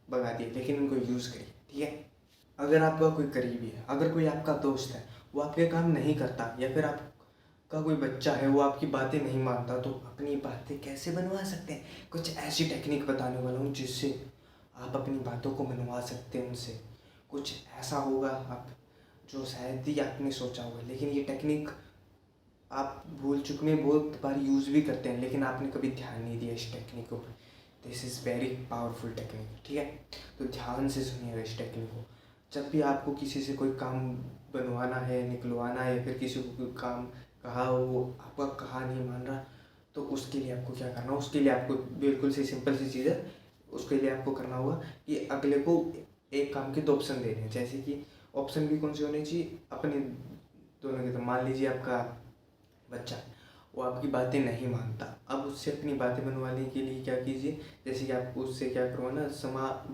भगा दिए, लेकिन इनको यूज़ करिए, ठीक है। अगर आपका कोई करीबी है, अगर कोई आपका दोस्त है, वो आपके काम नहीं करता, या फिर आपका कोई बच्चा है वो आपकी बातें नहीं मानता, तो अपनी बातें कैसे मनवा सकते हैं? कुछ ऐसी टेक्निक बताने वाला हूँ जिससे आप अपनी बातों को मनवा सकते हैं उनसे। कुछ ऐसा होगा आप जो शायद ही आपने सोचा होगा, लेकिन ये टेक्निक आप भूल चुके हैं, बहुत बार यूज़ भी करते हैं, लेकिन आपने कभी ध्यान नहीं दिया इस टेक्निक को। This is very powerful technique, ठीक है। तो ध्यान से सुनिएगा इस टेक्निक को। जब भी आपको किसी से कोई काम बनवाना है, निकलवाना है, या फिर किसी को कोई काम कहा हो, वो आपका कहा नहीं मान रहा, तो उसके लिए आपको क्या करना, उसके लिए आपको बिल्कुल सी सिंपल सी चीज़ है। उसके लिए आपको करना होगा कि अगले को एक काम के दो ऑप्शन देने हैं। जैसे कि ऑप्शन भी कौन से होने चाहिए, अपने दोनों के। तो मान लीजिए आपका बच्चा, वो आपकी बातें नहीं मानता, अब उससे अपनी बातें मनवाने के लिए क्या कीजिए, जैसे कि आपको उससे क्या करवाना,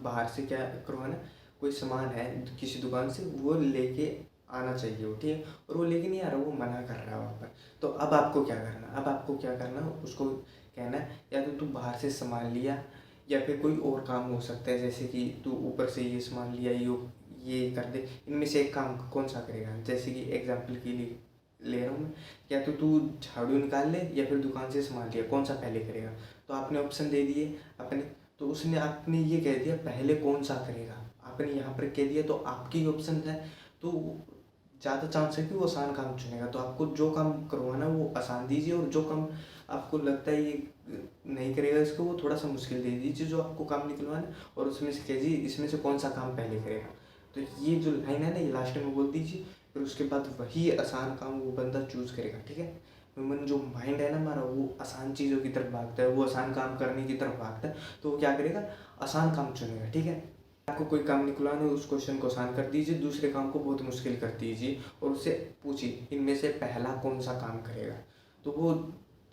बाहर से क्या करवाना, कोई सामान है किसी दुकान से, वो लेके आना चाहिए वो, ठीक है। और वो लेके नहीं आ रहा, वो मना कर रहा है वहाँ पर। तो अब आपको क्या करना, उसको कहना है, या तो तू बाहर से सामान लिया, या फिर कोई और काम हो सकता है, जैसे कि तू ऊपर से ये सामान लिया, ये कर दे, इनमें से एक काम कौन सा करेगा। जैसे कि एग्जाम्पल के लिए ले रहा हूँ मैं, या तो तू झाड़ू निकाल ले, या फिर दुकान से सामान लिया, कौन सा पहले करेगा। तो आपने ऑप्शन दे दिए अपने, तो उसने आपने ये कह दिया पहले कौन सा करेगा, आपने यहाँ पर कह दिया, तो आपकी ऑप्शन है, तो ज़्यादा चांस है कि वो आसान काम चुनेगा। तो आपको जो काम करवाना है वो आसान दीजिए, और जो काम आपको लगता है ये नहीं करेगा इसको, वो थोड़ा सा मुश्किल दे दीजिए जो आपको काम निकलवाना है, और उसमें से कहिए इसमें से कौन सा काम पहले करेगा। तो ये जो लाइन है ना, ये लास्ट में बोल दीजिए, फिर उसके बाद वही आसान काम वो बंदा चूज़ करेगा, ठीक है। ह्यूमन जो माइंड है ना हमारा, वो आसान चीज़ों की तरफ भागता है, वो आसान काम करने की तरफ भागता है, तो वो क्या करेगा, आसान काम चुनेगा, ठीक है। आपको कोई काम निकलवाना है, उस क्वेश्चन को आसान कर दीजिए, दूसरे काम को बहुत मुश्किल कर दीजिए, और उससे पूछिए इनमें से पहला कौन सा काम करेगा। तो वो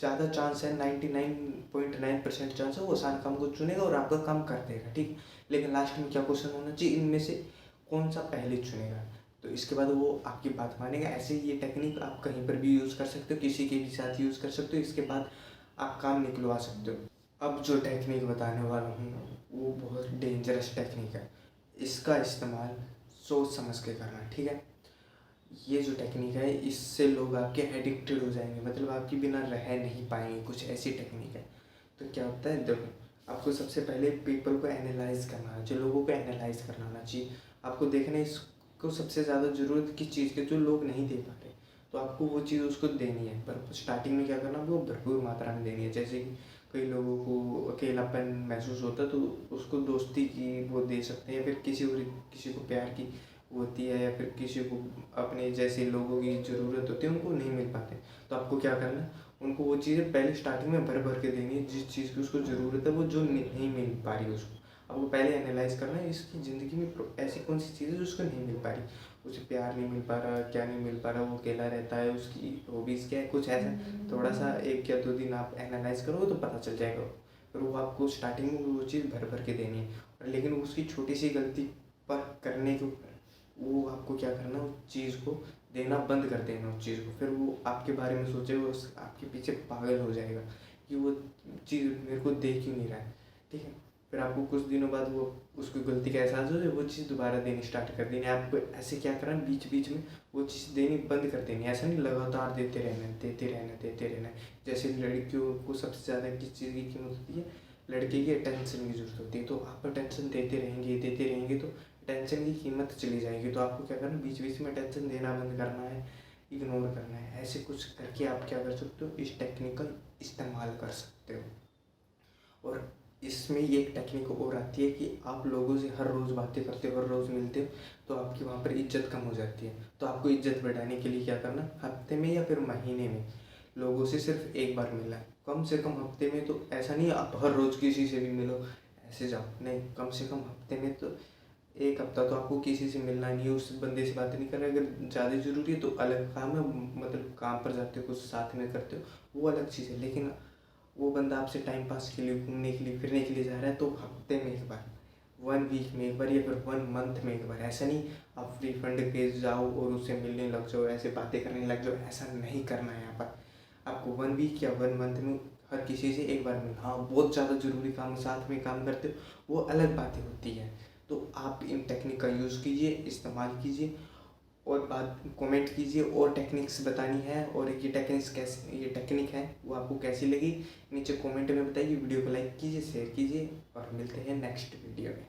ज़्यादा चांस है, 99.9% चांस है वो आसान काम को चुनेगा और आपका काम कर देगा, ठीक। लेकिन लास्ट में क्या क्वेश्चन होना चाहिए, इनमें से कौन सा पहले चुनेगा। तो इसके बाद वो आपकी बात मानेगा। ऐसे ही ये टेक्निक आप कहीं पर भी यूज़ कर सकते हो, किसी के भी साथ यूज़ कर सकते हो, इसके बाद आप काम निकलवा सकते हो। अब जो टेक्निक बताने वाला हूँ वो बहुत डेंजरस टेक्निक है, इसका इस्तेमाल सोच समझ के करना, ठीक है। ये जो टेक्निक है इससे लोग आपके एडिक्टेड हो जाएंगे, मतलब आपके बिना रह नहीं पाएंगे, कुछ ऐसी टेक्निक है। तो क्या होता है, देखो आपको सबसे पहले पीपल को एनालाइज करना है, जो लोगों को एनालाइज करना आना चाहिए। आपको देखना है इसको सबसे ज़्यादा ज़रूरत किस चीज़ की, जो लोग नहीं दे पा रहे, तो आपको वो चीज़ उसको देनी है। पर स्टार्टिंग में क्या करना, वो भरपूर मात्रा में देनी है। जैसे कि कई लोगों को अकेलापन महसूस होता है, तो उसको दोस्ती की वो दे सकते हैं, या फिर किसी को प्यार की होती है, या फिर किसी को अपने जैसे लोगों की ज़रूरत होती है, उनको नहीं मिल पाते। तो आपको क्या करना है, उनको वो चीज़ें पहले स्टार्टिंग में भर भर के देनी है, जिस चीज़ की उसको ज़रूरत है, वो जो नहीं मिल पा रही उसको। आपको पहले एनालाइज करना है इसकी ज़िंदगी में ऐसी कौन सी चीज़ है जो उसको नहीं मिल पा रही। उसे प्यार नहीं मिल पा रहा, क्या नहीं मिल पा रहा, वो अकेला रहता है, उसकी हॉबीज़ क्या है, कुछ ऐसा। थोड़ा सा 1 या 2 दिन आप एनालाइज करो तो पता चल जाएगा। फिर वो आपको स्टार्टिंग में वो चीज़ भर भर के देनी है, लेकिन उसकी छोटी सी गलती पर करने के ऊपर वो आपको क्या करना, उस चीज़ को देना बंद कर देना उस चीज़ को। फिर वो आपके बारे में सोचेगा, उस आपके पीछे पागल हो जाएगा कि वो चीज़ मेरे को दे क्यों नहीं रहा है, ठीक है। फिर आपको कुछ दिनों बाद वो उसको गलती का एहसास हो जाए, वो चीज़ दोबारा देनी स्टार्ट कर देनी। आपको ऐसे क्या करना, बीच बीच में वो चीज़ देनी बंद कर देनी, ऐसा नहीं लगातार देते रहना देते रहना देते रहना। जैसे लड़कियों को सबसे ज़्यादा किस चीज़ की कीमत होती है, लड़के की अटेंशन की जरूरत होती है। तो आप अटेंशन देते रहेंगे तो टेंशन की कीमत चली जाएगी। तो आपको क्या करना, बीच बीच में टेंशन देना बंद करना है, इग्नोर करना है। ऐसे कुछ करके आप क्या कर सकते हो, इस टेक्निक का इस्तेमाल कर सकते हो। और इसमें ये एक टेक्निक और आती है कि आप लोगों से हर रोज़ बातें करते हो, हर रोज़ मिलते हो, तो आपकी वहाँ पर इज्जत कम हो जाती है। तो आपको इज्जत बढ़ाने के लिए क्या करना, हफ्ते में या फिर महीने में लोगों से सिर्फ एक बार मिलना है, कम से कम हफ्ते में। तो ऐसा नहीं आप हर रोज़ किसी से भी मिलो, ऐसे जाओ नहीं, कम से कम हफ्ते में तो 1 हफ्ता तो आपको किसी से मिलना नहीं है, उस बंदे से बात नहीं करना। अगर ज़्यादा ज़रूरी है तो अलग काम है, मतलब काम पर जाते हो कुछ साथ में करते हो, वो अलग चीज़ है। लेकिन वो बंदा आपसे टाइम पास के लिए, घूमने के लिए, फिरने के लिए जा रहा है, तो हफ्ते में एक बार, 1 वीक में एक बार, या फिर 1 मंथ में एक बार। ऐसा नहीं आप फ्री फंड के जाओ और उससे मिलने लग जाओ, ऐसे बातें करने लग जाओ, ऐसा नहीं करना है यहाँ पर। आपको 1 वीक या 1 मंथ में हर किसी से एक बार मिलना। हाँ, बहुत ज़्यादा ज़रूरी काम साथ में काम करते हो वो अलग बातें होती हैं। तो आप इन टेक्निक का यूज़ कीजिए, इस्तेमाल कीजिए और बात कमेंट कीजिए। और टेक्निक्स बतानी है और ये टेक्निक है वो आपको कैसी लगी नीचे कमेंट में बताइए। वीडियो को लाइक कीजिए, शेयर कीजिए और मिलते हैं नेक्स्ट वीडियो में।